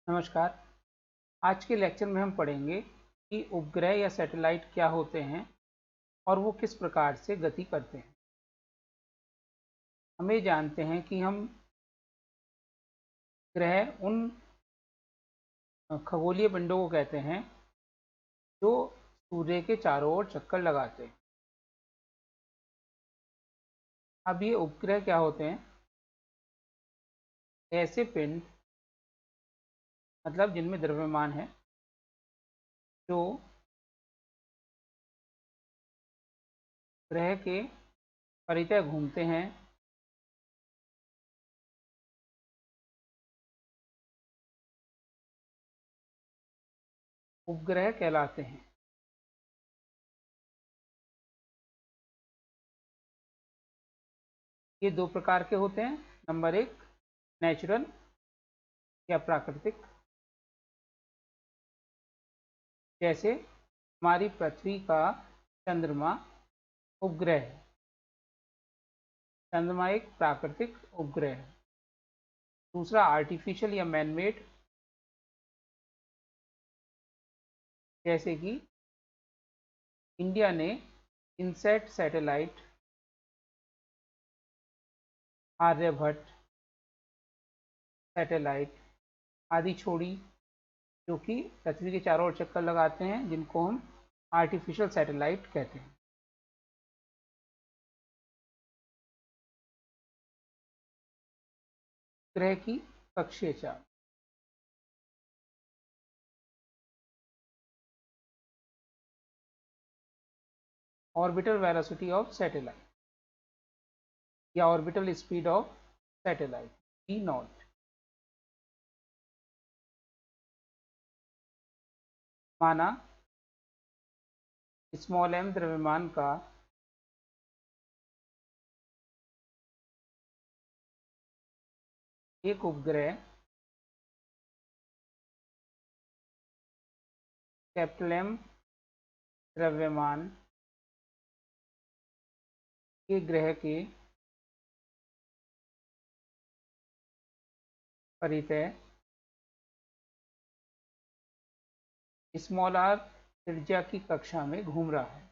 नमस्कार। आज के लेक्चर में हम पढ़ेंगे कि उपग्रह या सैटेलाइट क्या होते हैं और वो किस प्रकार से गति करते हैं। हम ये जानते हैं कि हम ग्रह उन खगोलीय पिंडों को कहते हैं जो सूर्य के चारों ओर चक्कर लगाते हैं। अब ये उपग्रह क्या होते हैं? ऐसे पिंड, मतलब जिनमें द्रव्यमान है, जो ग्रह के परितः घूमते हैं उपग्रह कहलाते हैं। ये दो प्रकार के होते हैं। नंबर एक, नेचुरल या प्राकृतिक, जैसे हमारी पृथ्वी का चंद्रमा उपग्रह है। चंद्रमा एक प्राकृतिक उपग्रह है। दूसरा, आर्टिफिशियल या मैनमेड, जैसे कि इंडिया ने इनसैट सैटेलाइट, आर्यभट्ट सैटेलाइट आदि छोड़ी, जो कि पृथ्वी के चारों ओर चक्कर लगाते हैं, जिनको हम आर्टिफिशियल सैटेलाइट कहते हैं। ग्रह की कक्षीय चाल। ऑर्बिटल वेलोसिटी ऑफ सैटेलाइट या orbital speed of satellite, E not. माना स्मॉल एम द्रव्यमान का एक उपग्रह कैपिटल एम द्रव्यमान के ग्रह के परितः स्मॉल आर त्रिज्या की कक्षा में घूम रहा है।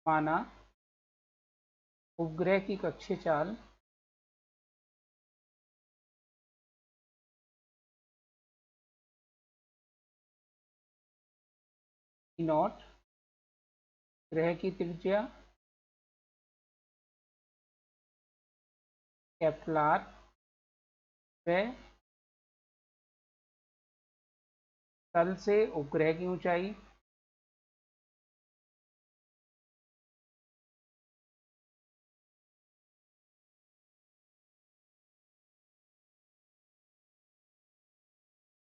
माना उपग्रह की कक्षीय चाल ई नॉट, ग्रह की त्रिज्या कैपिटल आर, व तल से उपग्रह की ऊंचाई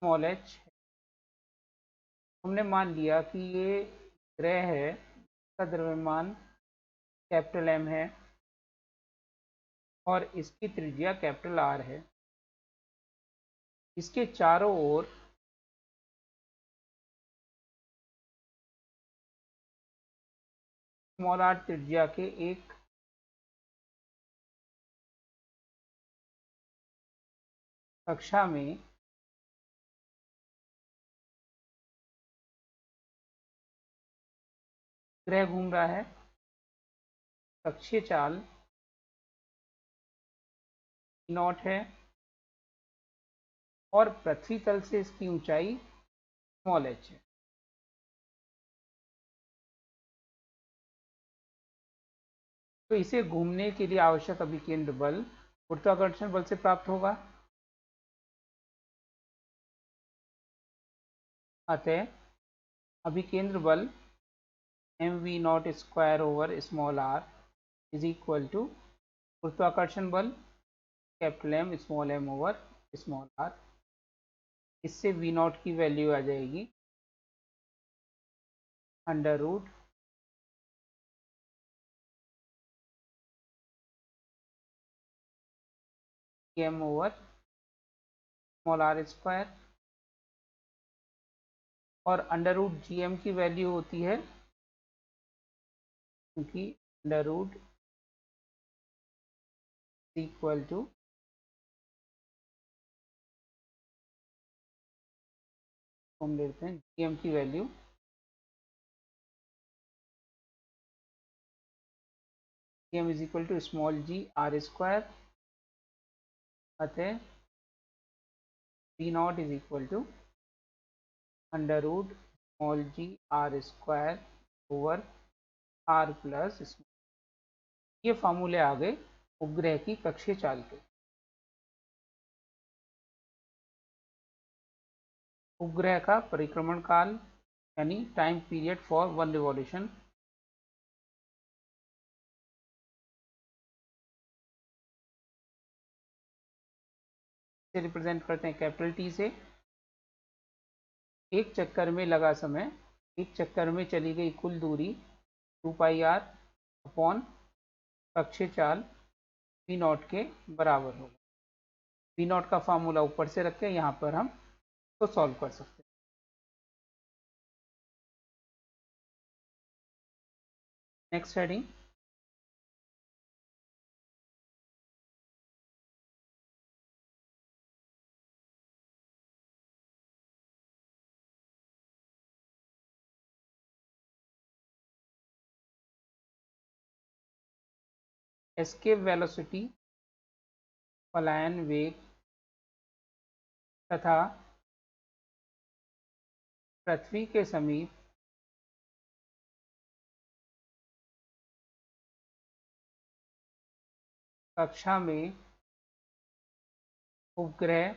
स्मॉल एच। हमने मान लिया कि ये ग्रह है, इसका द्रव्यमान कैपिटल एम है और इसकी त्रिज्या कैपिटल आर है। इसके चारों ओर स्मॉल आर त्रिज्या के एक कक्षा में ग्रह घूम रहा है। कक्षीय चाल नॉट है और पृथ्वी तल से इसकी ऊंचाई स्मॉल एच है। तो इसे घूमने के लिए आवश्यक अभिकेंद्र बल गुरुत्वाकर्षण बल से प्राप्त होगा। अतः अभिकेंद्र बल mv0² small R is equal to गुरुत्वाकर्षण बल capital M small M over small R. इससे v0 की वैल्यू आ जाएगी under root m over small R square और अंडर रूट जी एम की वैल्यू होती है, क्योंकि अंडर रूट इक्वल टू हम लेते हैं जी एम की value G M is equal to small G R square, अतः V naught is equal to under root small G R square over R plus. ये फार्मूले आ गए उपग्रह की कक्षीय चाल के। उपग्रह का परिक्रमण काल यानी time period for one revolution, से रिप्रेजेंट करते हैं कैपिटल टी से। एक चक्कर में लगा समय, एक चक्कर में चली गई कुल दूरी 2 पाई आर अपॉन कक्षीय चाल वी नॉट के बराबर होगा। वी नॉट का फार्मूला ऊपर से रख के यहाँ पर हम तो सॉल्व कर सकते हैं। नेक्स्ट हेडिंग, एस्केप वेलोसिटी, पलायन वेग तथा पृथ्वी के समीप कक्षा में उपग्रह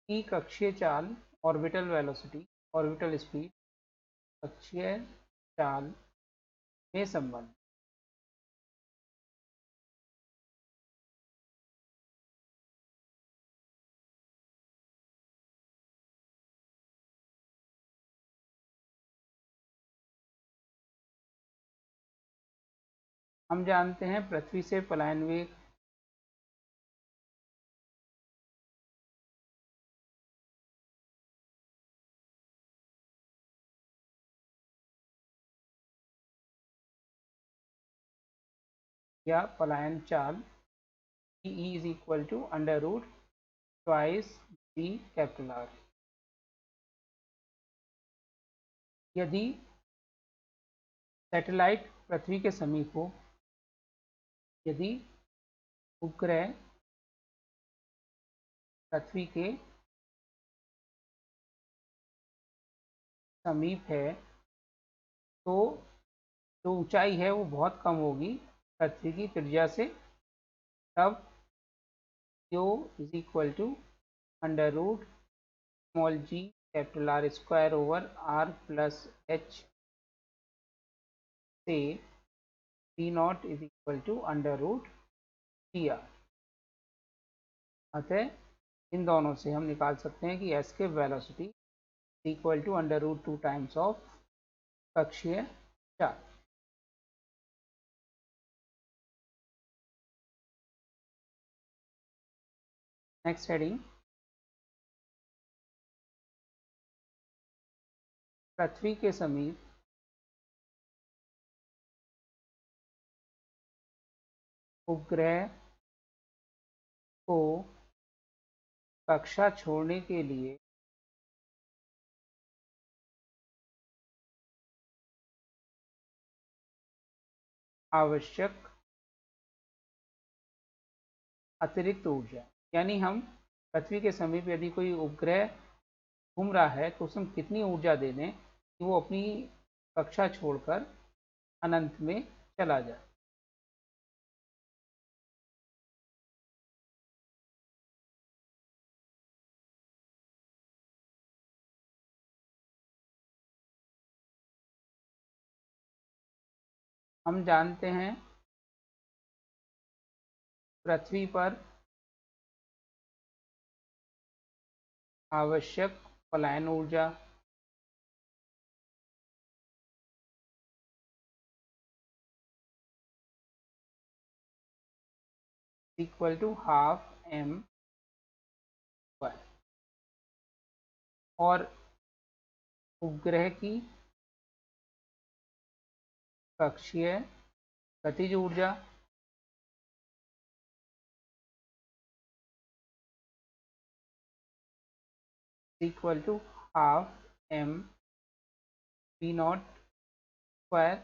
की कक्षीय चाल, ऑर्बिटल वेलोसिटी, ऑर्बिटल स्पीड, कक्षीय चाल में संबंध। हम जानते हैं पृथ्वी से पलायन वेग या पलायन चाल E is equal to under root twice G capital R. यदि सैटेलाइट पृथ्वी के समीप हो, यदि उपग्रह पृथ्वी के समीप है, तो जो ऊंचाई है वो बहुत कम होगी पृथ्वी की त्रिज्या से, तब Q is equal to under root small G capital R square over R plus H से V naught is equal to under root T R. अतः इन दोनों से हम निकाल सकते हैं कि escape velocity equal to under root 2 times of कक्षीय चाल। नेक्स्ट हेडिंग, पृथ्वी के समीप उपग्रह को कक्षा छोड़ने के लिए आवश्यक अतिरिक्त ऊर्जा, यानी हम पृथ्वी के समीप यदि कोई उपग्रह घूम रहा है तो उसमें कितनी ऊर्जा दे दें कि वो अपनी कक्षा छोड़कर अनंत में चला जाए। हम जानते हैं पृथ्वी पर आवश्यक पलायन ऊर्जा equal to half M square. और उपग्रह की कक्षीय गतिज ऊर्जा equal to half M V naught square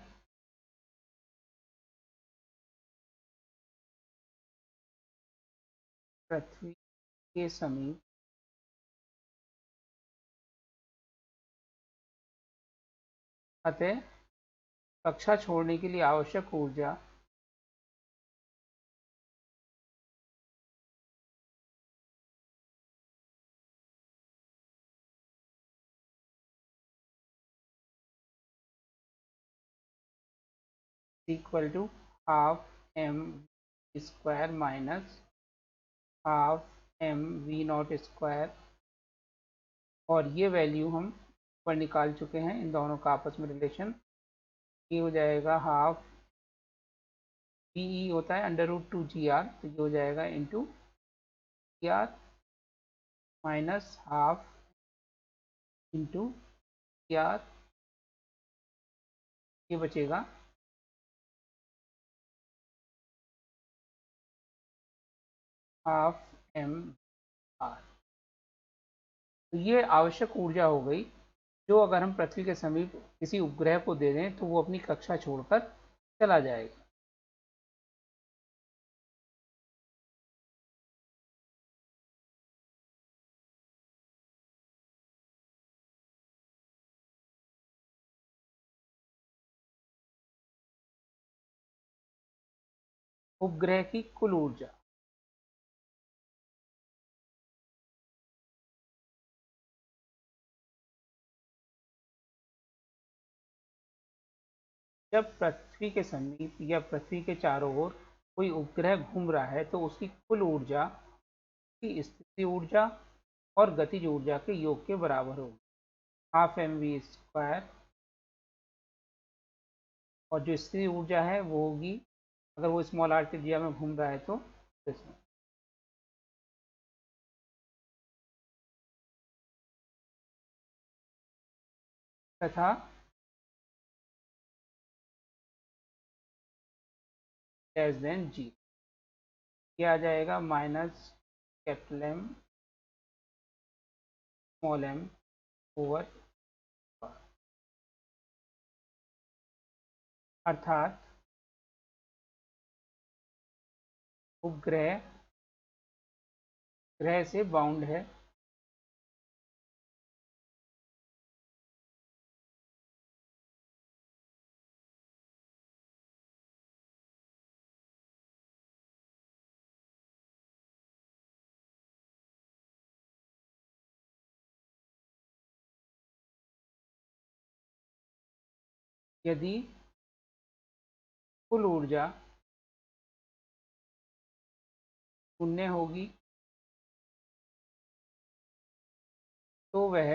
पृथ्वी के समीप अतः कक्षा छोड़ने के लिए आवश्यक ऊर्जा equal to half M square minus half M V naught square, और ये वैल्यू हम ऊपर निकाल चुके हैं, इन दोनों का आपस में रिलेशन। ये हो जाएगा हाफ पी होता है √2 GR, तो ये हो जाएगा into GR minus half into GR, ये बचेगा हाफ एम आर। तो ये आवश्यक ऊर्जा हो गई जो अगर हम पृथ्वी के समीप किसी उपग्रह को दे दें तो वो अपनी कक्षा छोड़कर चला जाएगा। उपग्रह की कुल ऊर्जा जब पृथ्वी के समीप या पृथ्वी के चारों ओर कोई उपग्रह घूम रहा है तो उसकी कुल ऊर्जा की स्थिति ऊर्जा और गतिज ऊर्जा के योग के बराबर होगी, हाफ एम वी स्क्वायर। और जो स्थिति ऊर्जा है वो होगी, अगर वो स्मॉल आर त्रिज्या में घूम रहा है तो इसमें तथा लेस देन जी, ये आ जाएगा minus capital M small M over, अर्थात उपग्रह ग्रह से बाउंड है यदि कुल ऊर्जा शून्य होगी तो वह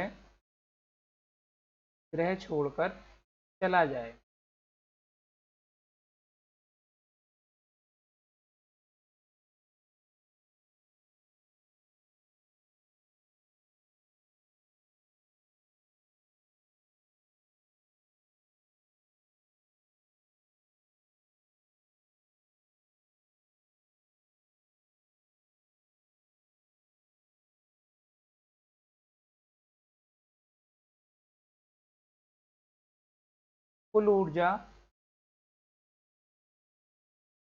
ग्रह छोड़कर चला जाए। कुल ऊर्जा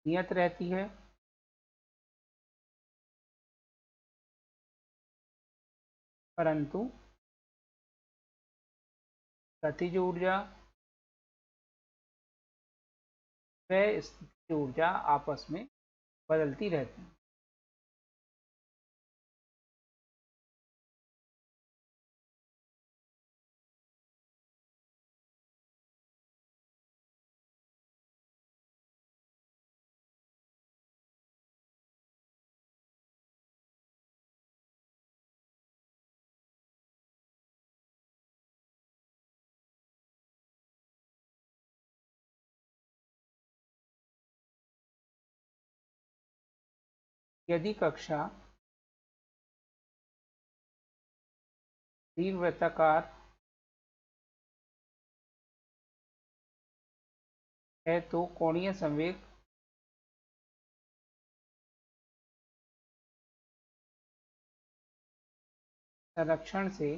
नियत रहती है, परंतु गतिज ऊर्जा व स्थितिज ऊर्जा आपस में बदलती रहती है। यदि कक्षा दीर्घवृत्ताकार है तो कोणीय संवेग संरक्षण से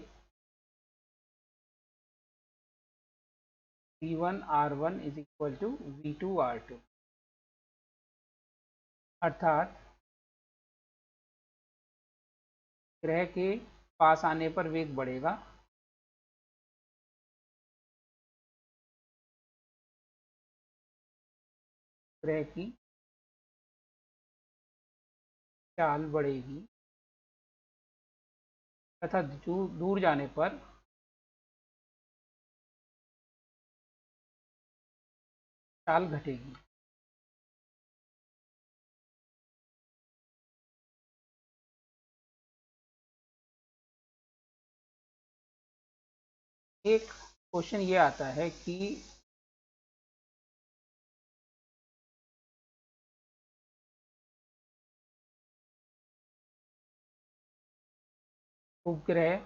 V1R1 is equal to V2R2, अर्थात ग्रह के पास आने पर वेग बढ़ेगा, ग्रह की चाल बढ़ेगी तथा दूर जाने पर चाल घटेगी। एक क्वेश्चन ये आता है कि उपग्रह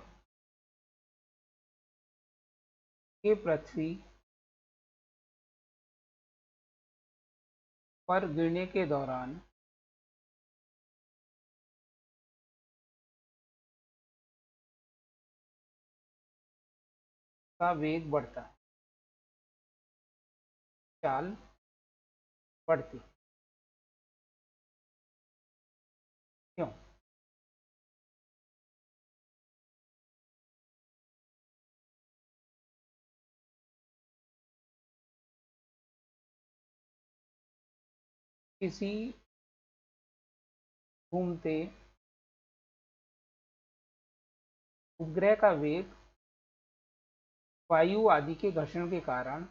के पृथ्वी पर गिरने के दौरान का वेग बढ़ता है, चाल बढ़ती है, क्यों? किसी घूमते उपग्रह का वेग वायु आदि के घर्षण के कारण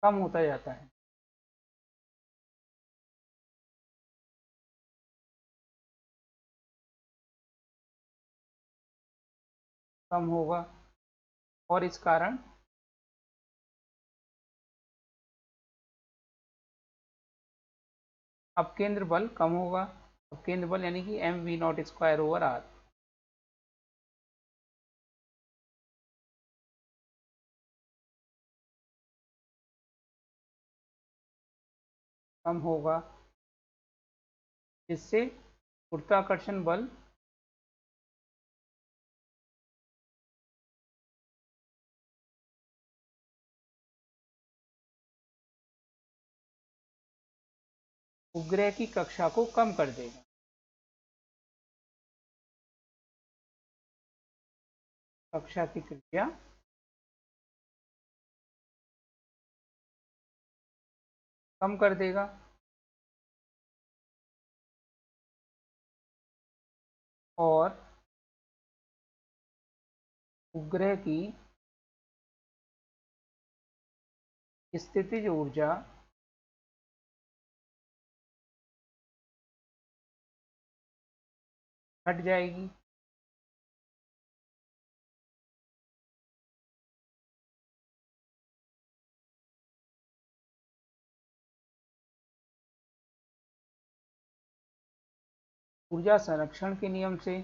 कम होता जाता है। कम होगा और इस कारण अपकेंद्र बल कम होगा। अपकेंद्र बल यानी कि mv0 स्क्वायर/r। कम होगा, जिससे गुरुत्वाकर्षण बल उपग्रह की कक्षा को कम कर देगा। कक्षा की त्रिज्या कम कर देगा और उपग्रह की स्थितिज ऊर्जा घट जाएगी। ऊर्जा संरक्षण के नियम से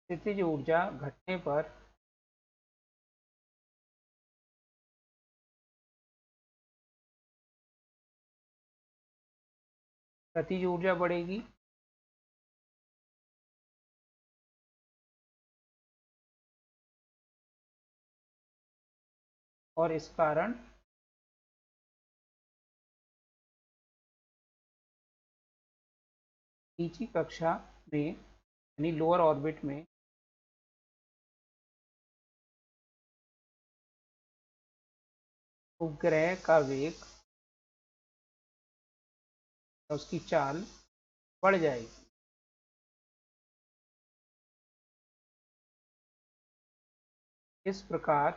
स्थितिज ऊर्जा घटने पर गतिज ऊर्जा बढ़ेगी और इस कारण नीची कक्षा में यानी लोअर ऑर्बिट में उपग्रह का वेग उसकी चाल बढ़ जाएगी। इस प्रकार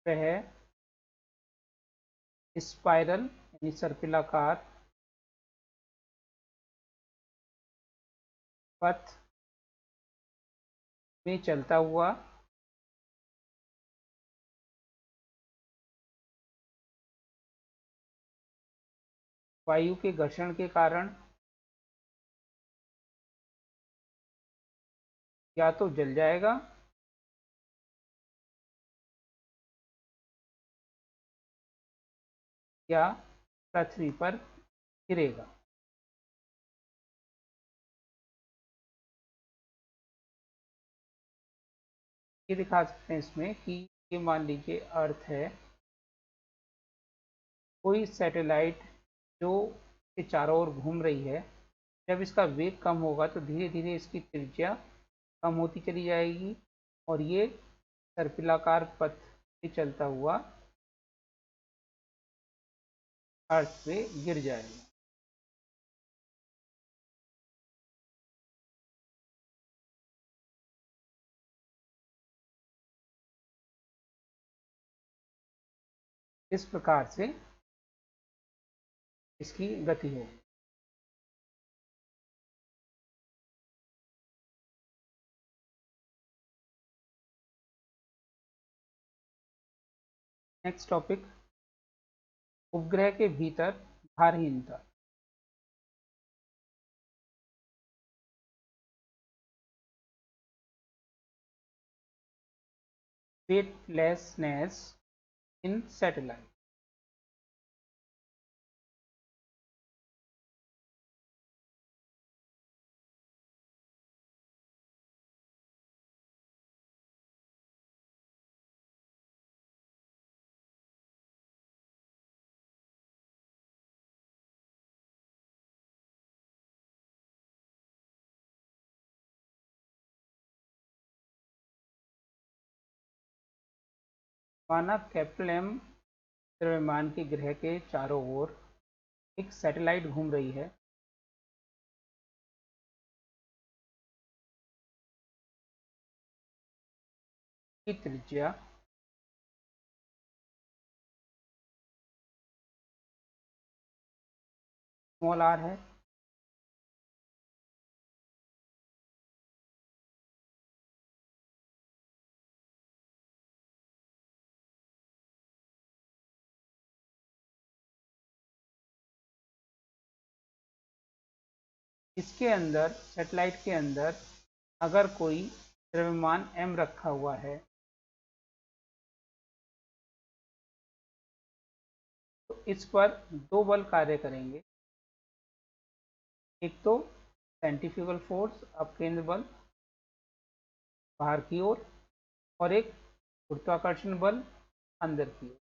वह स्पाइरल यानी सर्पिलाकार पथ में चलता हुआ वायु के घर्षण के कारण या तो जल जाएगा या पृथ्वी पर गिरेगा। ये दिखा सकते हैं इसमें कि ये मान लीजिए अर्थ है, कोई सैटेलाइट जो के चारों ओर घूम रही है, जब इसका वेग कम होगा तो धीरे धीरे इसकी त्रिज्या कम होती चली जाएगी और ये सर्पिलाकार पथ से चलता हुआ अर्थ पे गिर जाएगा। इस प्रकार से इसकी गति होगी। नेक्स्ट टॉपिक, उपग्रह के भीतर भारहीनता। वेटलेसनेस इन सैटेलाइट। माना कैपिटल एम द्रव्यमान के ग्रह के चारों ओर एक सैटेलाइट घूम रही है। की त्रिज्या स्मॉल आर है। इसके अंदर, सैटेलाइट के अंदर अगर कोई द्रव्यमान m रखा हुआ है तो इस पर दो बल कार्य करेंगे। एक तो सेंट्रीफ्यूगल फोर्स, अपकेंद्र बल बाहर की ओर, और एक गुरुत्वाकर्षण बल अंदर की ओर।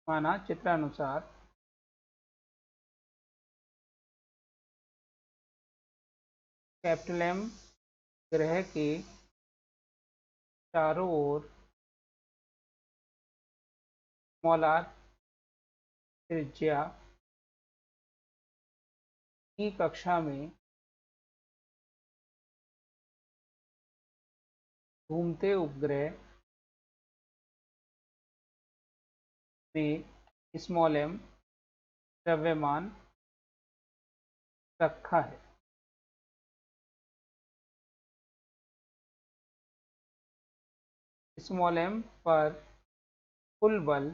माना चित्रानुसार कैपिटल एम ग्रह के चारों ओर स्मॉल आर त्रिज्या की कक्षा में घूमते उपग्रह में स्मॉल एम द्रव्यमान रखा है। स्मॉल एम पर कुल बल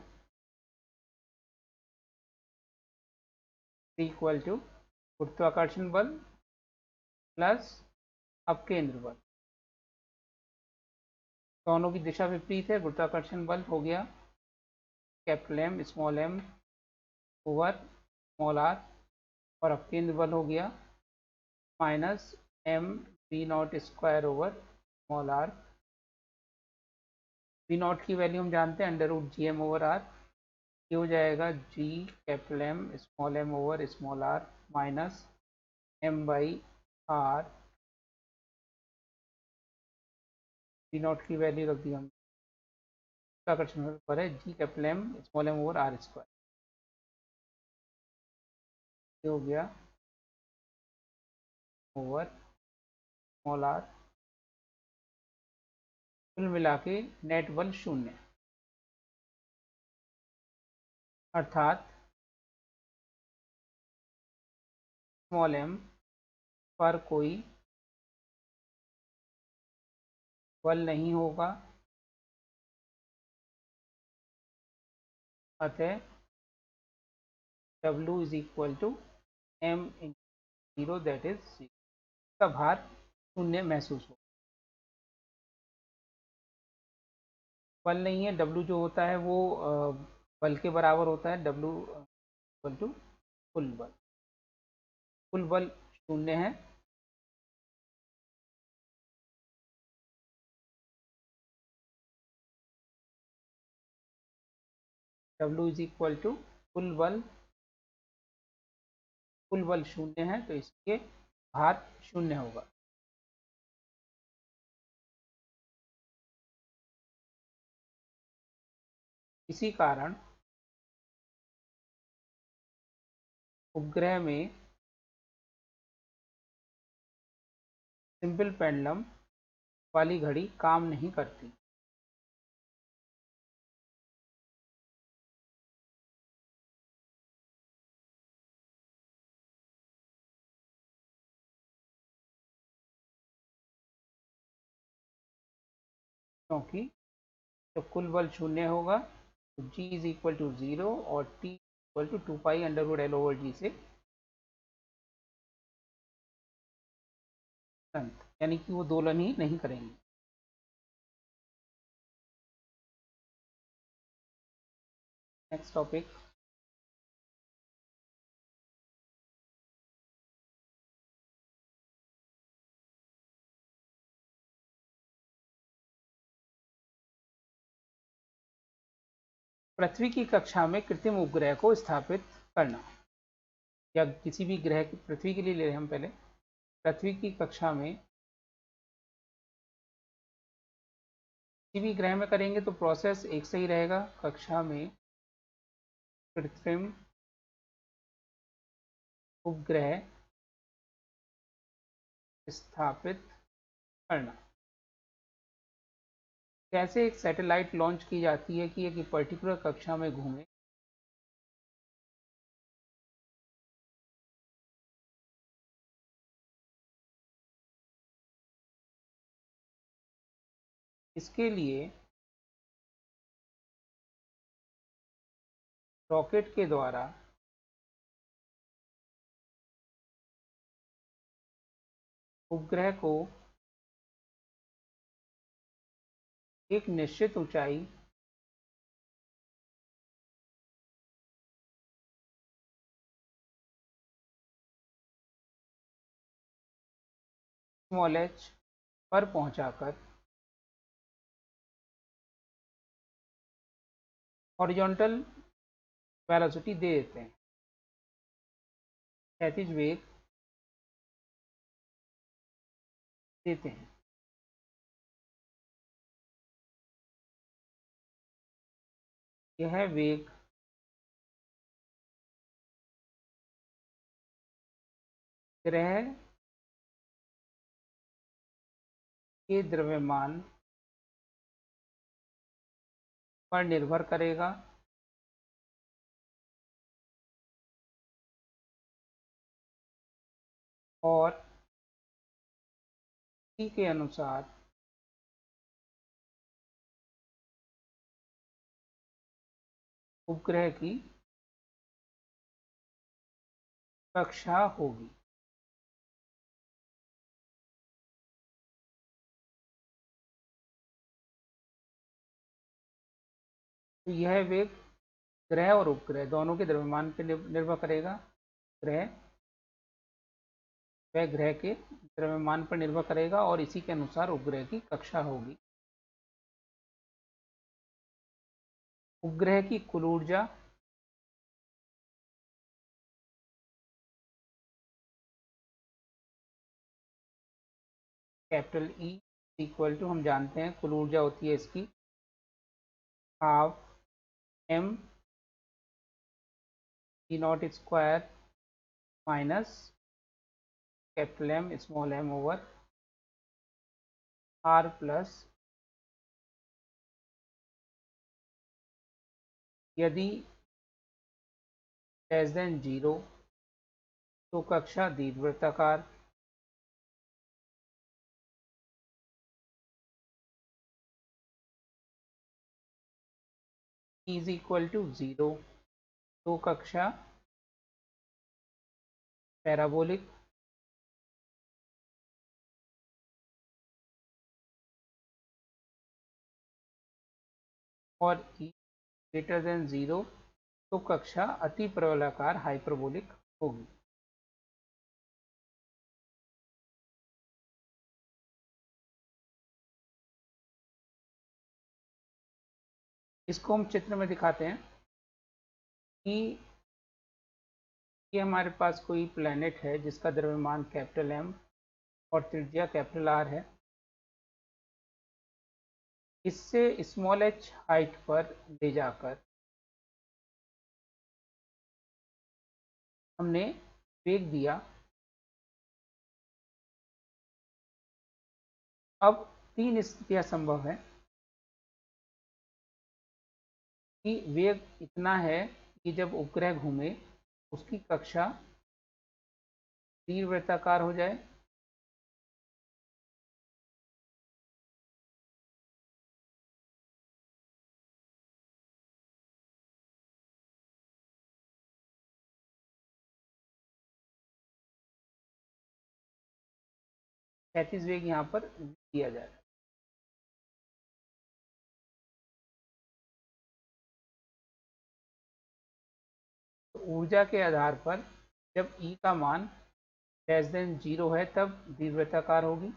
इक्वल टू गुरुत्वाकर्षण बल प्लस अपकेंद्र बल। दोनों की दिशा विपरीत है। गुरुत्वाकर्षण बल हो गया capital M small M over small R, और अपकेंद्र बल हो गया minus M V naught square over small R. V naught की वैल्यू हम जानते हैं, under root G M over R. ये हो जाएगा G capital M small M over small R minus M by R. V naught की value रख दी हम, आकर्षण पर है G capital M small M over R square. ये हो गया ओवर स्मॉल आर, कुल मिला के नेट बल 0, अर्थात स्मॉल m पर कोई बल नहीं होगा, अतः W is equal to m in 0 that is 0, का भार शून्य महसूस हो। बल नहीं है, W जो होता है वो बल के बराबर होता है, W इक्वल टू कुल बल, कुल बल शून्य है, W इज इक्वल टू कुल बल शून्य है, तो इसके भार शून्य होगा। इसी कारण उपग्रह में सिंपल पेंडुलम वाली घड़ी काम नहीं करती, क्योंकि जब कुल बल शून्य होगा तो G इज इक्वल टू 0 और T equal to 2 pi under root L over G से अनंत, यानी कि वो दोलन ही नहीं करेंगे। नेक्स्ट टॉपिक, पृथ्वी की कक्षा में कृत्रिम उपग्रह को स्थापित करना, या किसी भी ग्रह की, पृथ्वी के लिए ले रहे हैं हम पहले, पृथ्वी की कक्षा में किसी भी ग्रह में करेंगे तो प्रोसेस एक से ही रहेगा, कक्षा में कृत्रिम उपग्रह स्थापित करना। कैसे एक सैटेलाइट लॉन्च की जाती है कि एक पर्टिकुलर कक्षा में घूमे, इसके लिए रॉकेट के द्वारा उपग्रह को एक निश्चित ऊंचाई स्मॉल h पर पहुंचाकर हॉरिजॉन्टल वेलोसिटी दे देते हैं, क्षैतिज वेग देते हैं। यह वेग ग्रह के द्रव्यमान पर निर्भर करेगा, और इसी के अनुसार उपग्रह की कक्षा होगी। तो यह वेग ग्रह और उपग्रह दोनों के द्रव्यमान पर निर्भर करेगा, ग्रह वह ग्रह के द्रव्यमान पर निर्भर करेगा और इसी के अनुसार उपग्रह की कक्षा होगी। उपग्रह की कुल ऊर्जा कैपिटल ई इक्वल टू, हम जानते हैं कुल ऊर्जा होती है इसकी half m E naught square minus capital M small M over R plus, यदि लेस देन 0 तो कक्षा दीर्घवृत्ताकार, इज इक्वल टू 0 तो कक्षा पैराबोलिक, और ई ग्रेटर देन 0 तो कक्षा अति प्रबलाकार हाइपरबोलिक होगी। इसको हम चित्र में दिखाते हैं कि ये हमारे पास कोई प्लैनेट है जिसका द्रव्यमान कैपिटल एम और त्रिज्या कैपिटल आर है। इससे स्मॉल एच हाइट पर ले जाकर हमने वेग दिया। अब तीन स्थितियां संभव है कि वेग इतना है कि जब उपग्रह घूमे उसकी कक्षा दीर्घवृत्ताकार हो जाए, क्षैतिज वेग यहाँ पर दिया जाए। तो ऊर्जा के आधार पर जब E का मान लेस देन 0 है तब दीर्घवृत्ताकार होगी,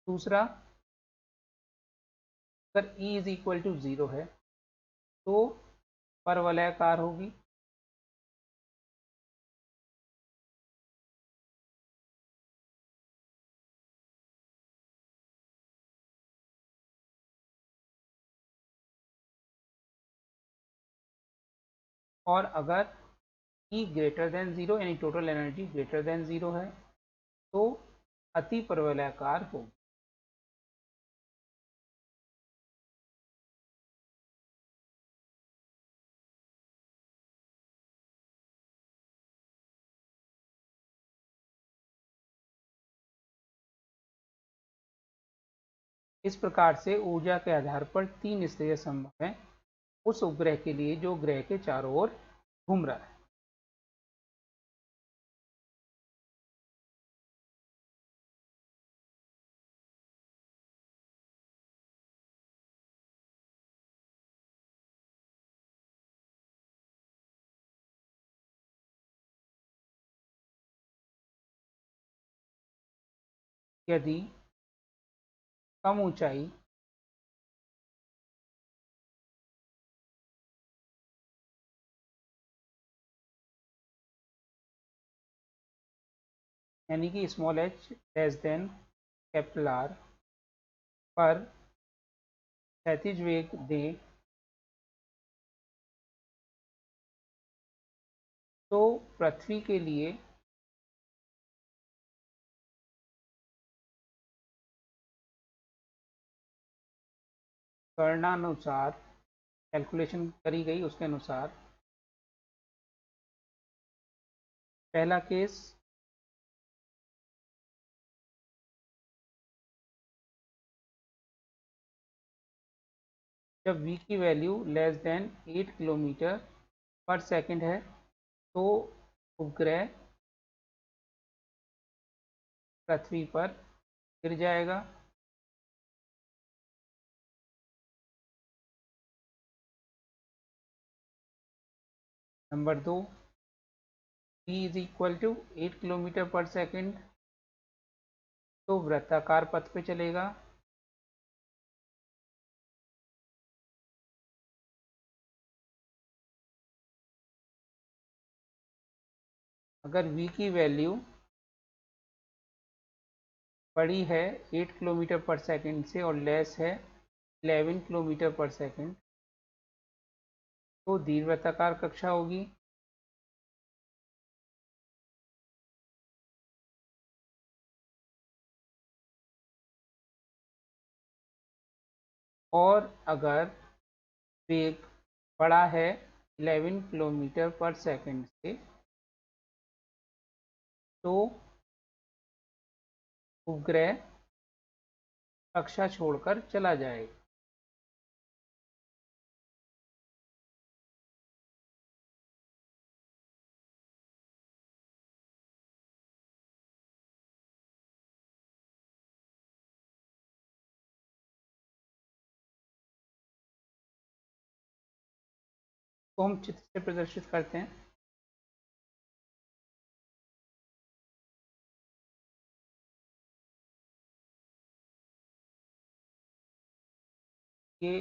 दूसरा अगर E इज इक्वल टू 0 है तो परवलयाकार होगी, और अगर E ग्रेटर देन 0 यानी टोटल एनर्जी ग्रेटर देन 0 है तो अति परवलयाकार होगी। इस प्रकार से ऊर्जा के आधार पर तीन स्थितियां संभव हैं उस उपग्रह के लिए जो ग्रह के चारों ओर घूम रहा है। यदि कम ऊंचाई यानी कि small H less than capital R पर क्षैतिज वेग दें तो पृथ्वी के लिए गणनानुसार कैलकुलेशन करी गई, उसके अनुसार पहला केस जब v की वैल्यू लेस देन 8 किलोमीटर पर सेकंड है तो उपग्रह पृथ्वी पर गिर जाएगा। Number 2, v is equal to 8 kilometre पर सेकंड तो वृत्ताकार पथ पे चलेगा। अगर v की वैल्यू बड़ी है 8 किलोमीटर पर सेकंड से और लेस है 11 किलोमीटर पर सेकंड तो दीर्घवृत्ताकार कक्षा होगी। और अगर वेग बड़ा है 11 किलोमीटर पर सेकंड से, तो उपग्रह कक्षा छोड़कर चला जाएगा। तो हम चित्र से प्रदर्शित करते हैं। ये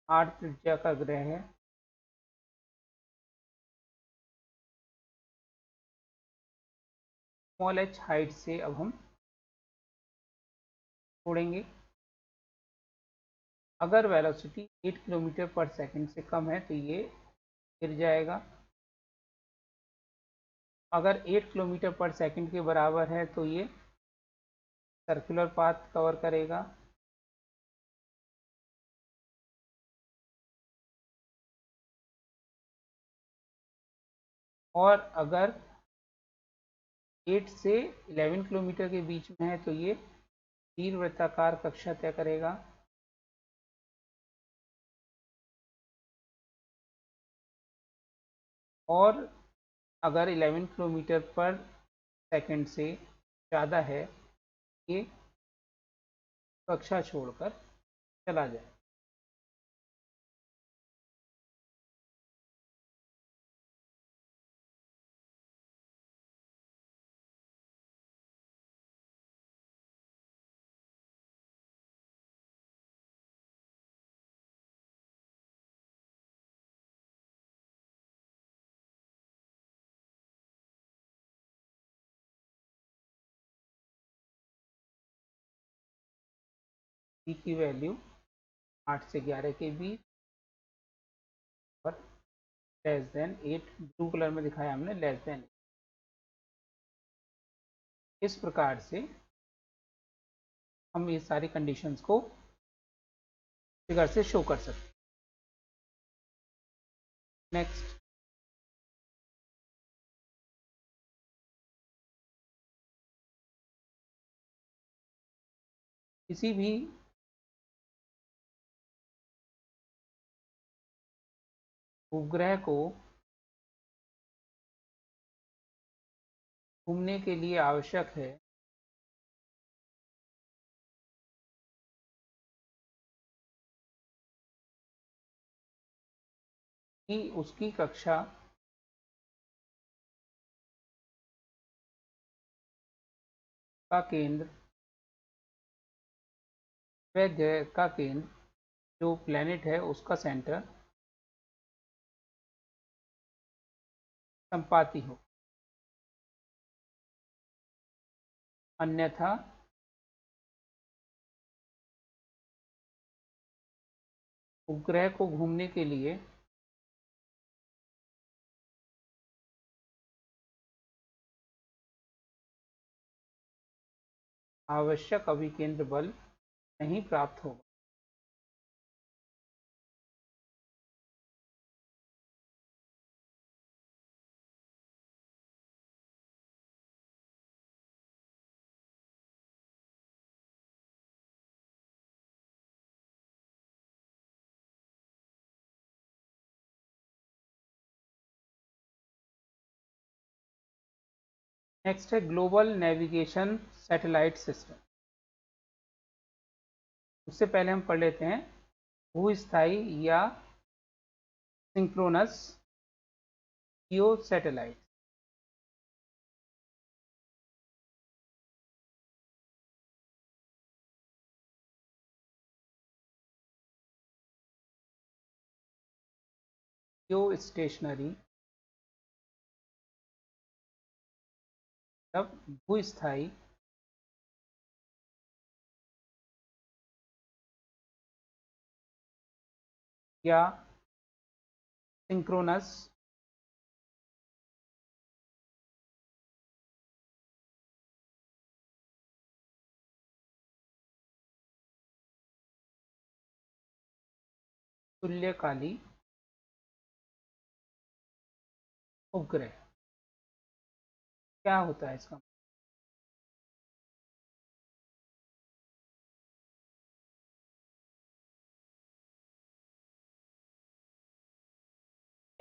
8 त्रिज्या का ग्रह है। स्मॉल h हाइट से अब हम छोड़ेंगे। अगर वेलोसिटी 8 किलोमीटर पर सेकंड से कम है तो ये गिर जाएगा। अगर 8 किलोमीटर पर सेकंड के बराबर है तो ये सर्कुलर पाथ कवर करेगा। और अगर 8 से 11 किलोमीटर के बीच में है तो ये दीर्घवृत्ताकार कक्षा तय करेगा। और अगर 11 किलोमीटर पर सेकंड से ज़्यादा है, ये कक्षा छोड़कर चला जाए। b की वैल्यू 8 से 11 के बीच और लेस देन 8, ब्लू कलर में दिखाया हमने लेस देन। इस प्रकार से हम ये सारी कंडीशंस को फिगर से शो कर सकते हैं। नेक्स्ट, किसी भी उपग्रह को घूमने के लिए आवश्यक है कि उसकी कक्षा का केंद्र व ग्रह का केंद्र, जो प्लेनेट है उसका सेंटर, संपाती हो। अन्यथा उपग्रह को घूमने के लिए आवश्यक अभिकेंद्र बल नहीं प्राप्त होगा। नेक्स्ट है ग्लोबल नेविगेशन सैटेलाइट सिस्टम। उससे पहले हम पढ़ लेते हैं भूस्थायी या सिंक्रोनस जियो सैटेलाइट। जियो स्टेशनरी तब भूस्थायी या सिंक्रोनस तुल्यकाली उपग्रह। क्या होता है इसका?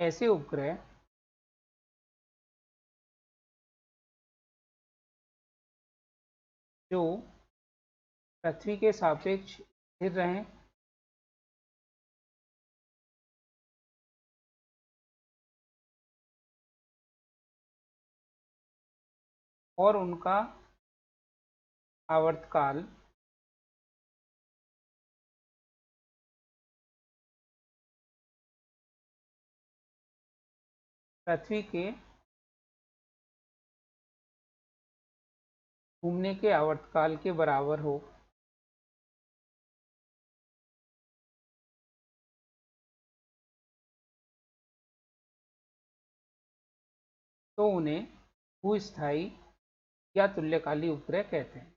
ऐसे उपग्रह जो पृथ्वी के सापेक्ष स्थिर रहें और उनका आवर्तकाल पृथ्वी के घूमने के आवर्तकाल के बराबर हो, तो उन्हें भूस्थायी या तुल्यकाली उपग्रह कहते हैं।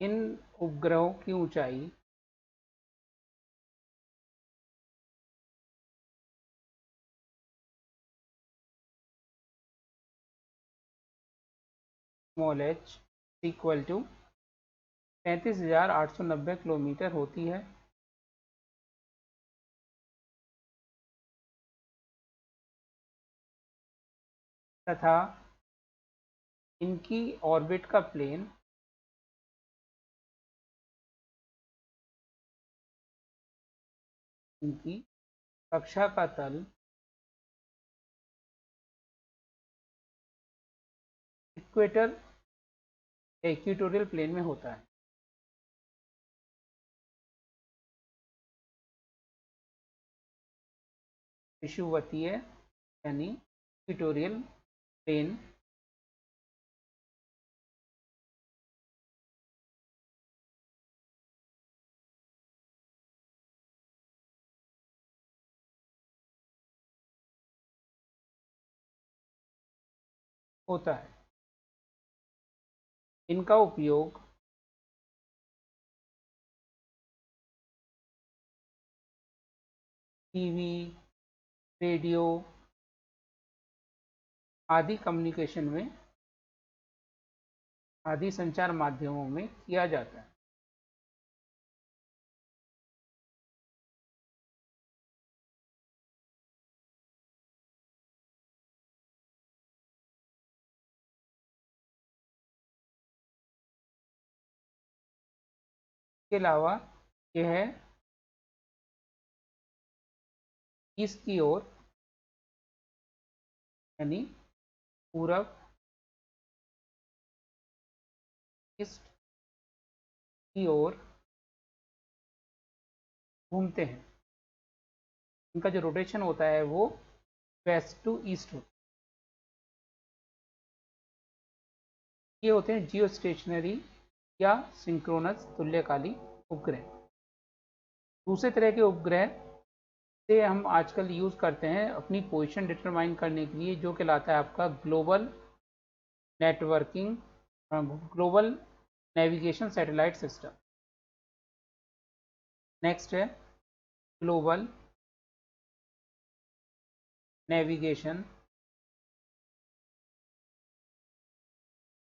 इन उपग्रहों की ऊंचाई h इक्वल टू 35,890 किलोमीटर होती है तथा इनकी ऑर्बिट का प्लेन इनकी कक्षा का तल इक्वेटर इक्वेटोरियल प्लेन में होता है। विषुवतीय यानी इक्वेटोरियल प्लेन होता है। इनका उपयोग टीवी, रेडियो आदि कम्युनिकेशन में आदि संचार माध्यमों में किया जाता है। इसके अलावा यह ईस्ट की ओर यानी पूरब ईस्ट की ओर घूमते हैं। इनका जो रोटेशन होता है वो वेस्ट टू ईस्ट होता है। ये होते हैं जियो स्टेशनरी या सिंक्रोनस तुल्यकाली उपग्रह। दूसरे तरह के उपग्रह से हम आजकल यूज़ करते हैं अपनी पोजीशन डिटरमाइन करने के लिए, जो कहलाता है आपका global networking global navigation satellite system. Next है global navigation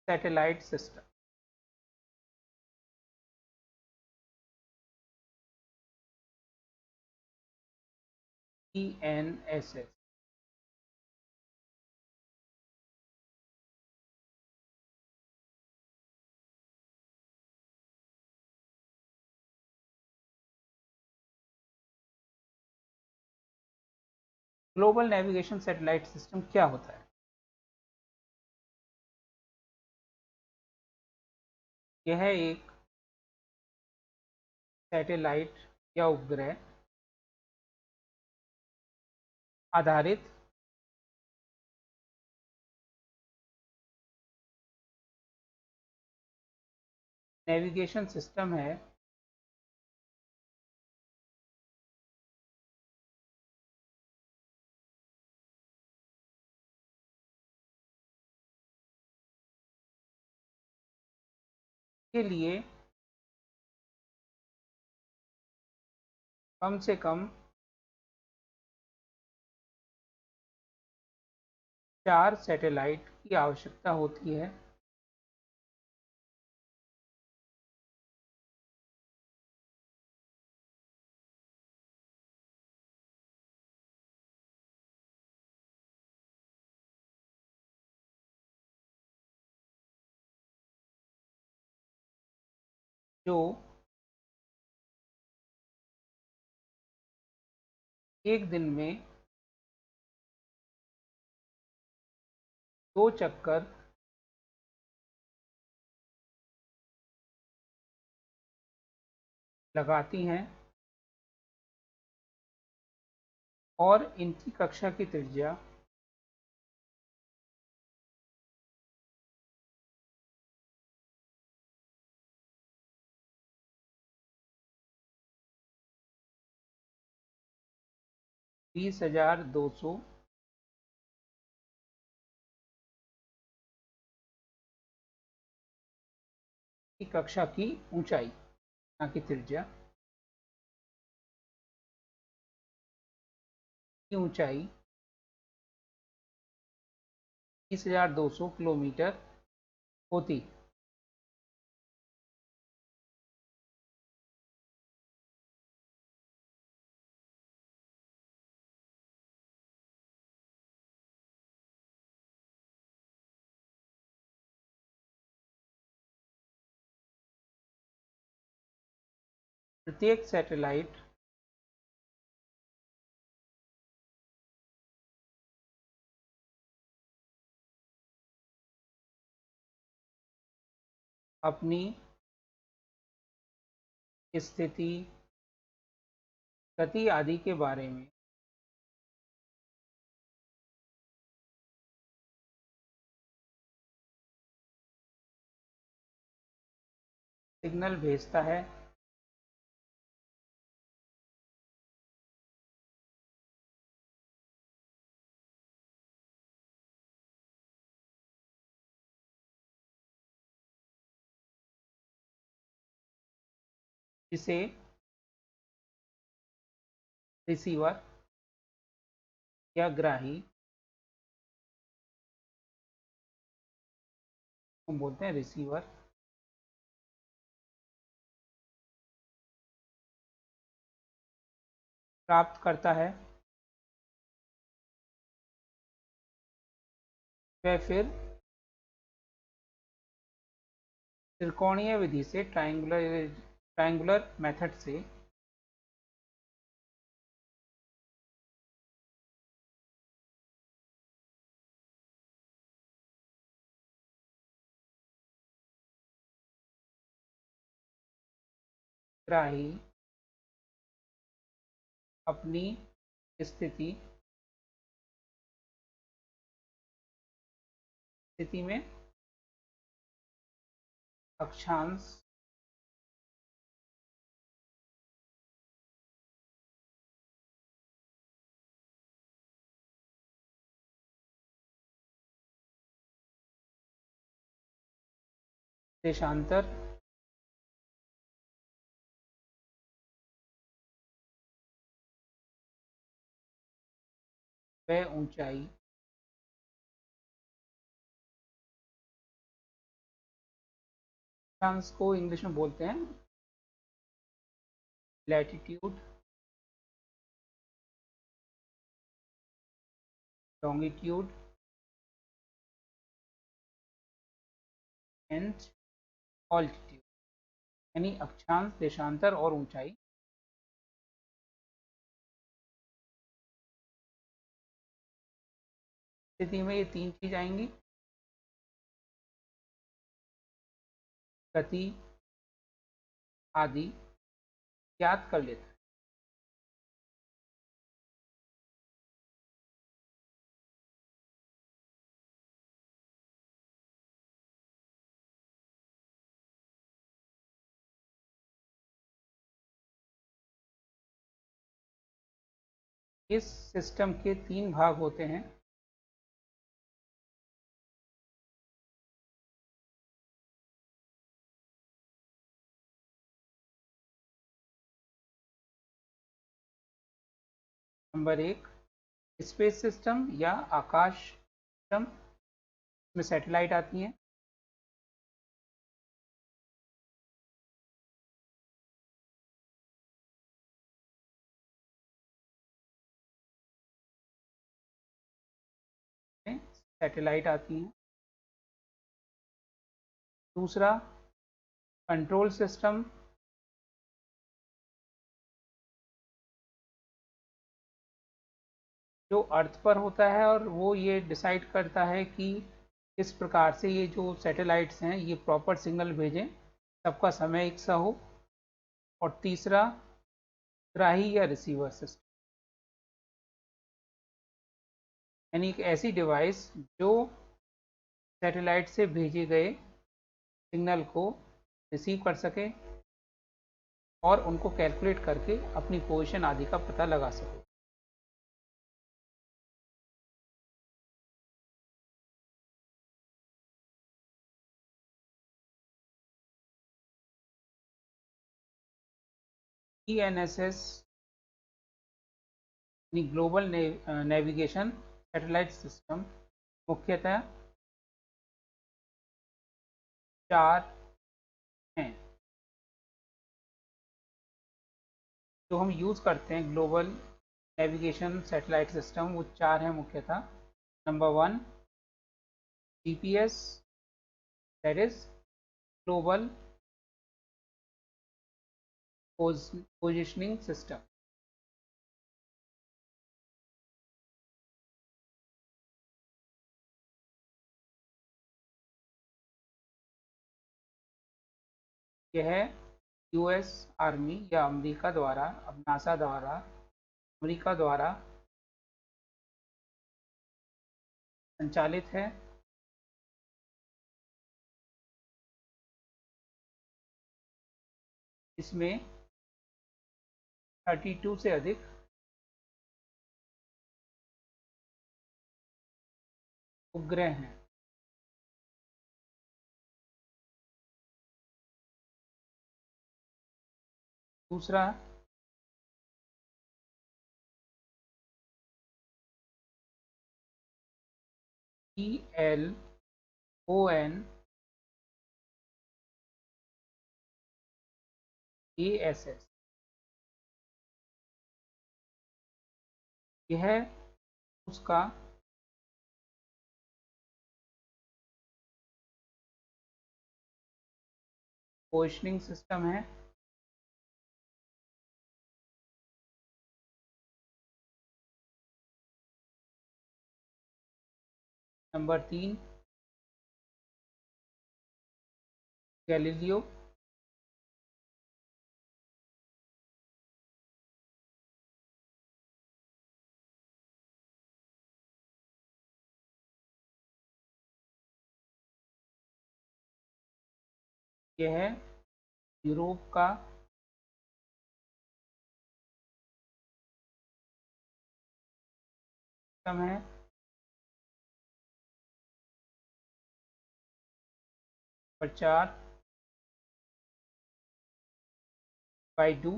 satellite system GNSS। Global navigation satellite system क्या होता है? यह एक सैटेलाइट या उपग्रह आधारित नेविगेशन सिस्टम है के लिए कम से कम 4 सैटेलाइट की आवश्यकता होती है। जो एक दिन में 2 चक्कर लगाती हैं और इनकी कक्षा की त्रिज्या 20,200 की कक्षा की ऊंचाई, ना कि त्रिज्या की ऊंचाई 20,200 किलोमीटर होती। प्रत्येक सैटेलाइट अपनी स्थिति, गति आदि के बारे में सिग्नल भेजता है। जिसे रिसीवर या ग्राही हम बोलते हैं रिसीवर प्राप्त करता है। वह फिर त्रिकोणीय विधि से ट्रायंगुलर मेथड से ग्राही अपनी स्थिति में अक्षांश देशांतर व ऊंचाई अक्षांश को इंग्लिश में बोलते हैं लैटिट्यूड, लॉन्गिट्यूड एंड ऑल्टीट्यूड, यानी अक्षांश, देशांतर और ऊंचाई। स्थिति में ये 3 चीज आएंगी। गति आदि ज्ञात कर लेता है। इस सिस्टम के 3 भाग होते हैं। नंबर 1, स्पेस सिस्टम या आकाश सिस्टम में सैटेलाइट आती हैं। सैटेलाइट आती हैं। दूसरा, कंट्रोल सिस्टम जो अर्थ पर होता है और वो ये डिसाइड करता है कि किस प्रकार से ये जो सैटेलाइट्स हैं ये प्रॉपर सिग्नल भेजें, सबका समय एक सा हो। और तीसरा, ग्राही या रिसीवर सिस्टम, यानी एक ऐसी डिवाइस जो सैटेलाइट से भेजे गए सिग्नल को रिसीव कर सके और उनको कैलकुलेट करके अपनी पोजीशन आदि का पता लगा सके। GNSS यानी ग्लोबल नेविगेशन सैटेलाइट सिस्टम मुख्यतः 4 हैं जो हम यूज़ करते हैं। ग्लोबल नेविगेशन सैटेलाइट सिस्टम वो 4 हैं मुख्यतः। Number 1, GPS, that is global positioning system. यह यूएस आर्मी या अमेरिका द्वारा, अब नासा द्वारा, अमेरिका द्वारा संचालित है। इसमें 32 से अधिक उपग्रह हैं। दूसरा, ELONASS, यह उसका पोजिशनिंग सिस्टम है। नंबर 3, गैलीलियो, यह यूरोप का सिस्टम है। नंबर 4, बाइडू,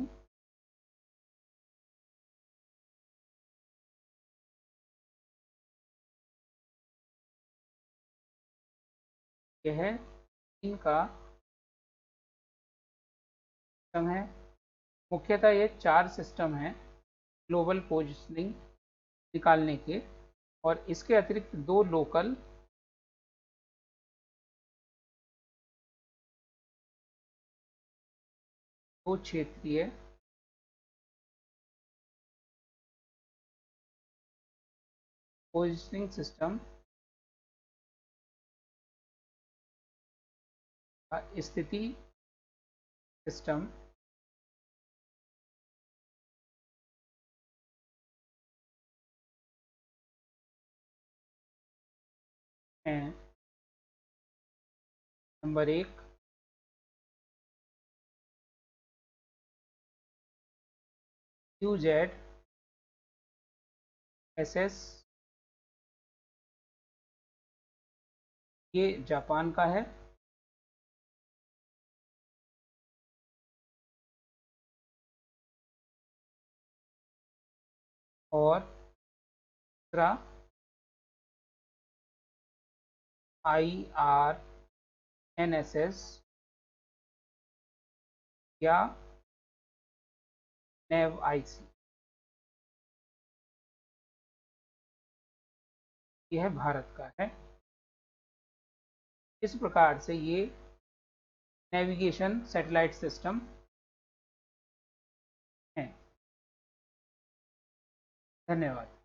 यह इनका सिस्टम है। मुख्यतः ये 4 सिस्टम हैं ग्लोबल पोजिशनिंग निकालने के, और इसके अतिरिक्त 2 लोकल, 2 क्षेत्रीय पोजिशनिंग सिस्टम का स्थिति सिस्टम है। नंबर 1, QZ SS, ये जापान का है। और दूसरा IRNSS या नेव IC, यह भारत का है। इस प्रकार से ये नेविगेशन सैटेलाइट सिस्टम है। धन्यवाद।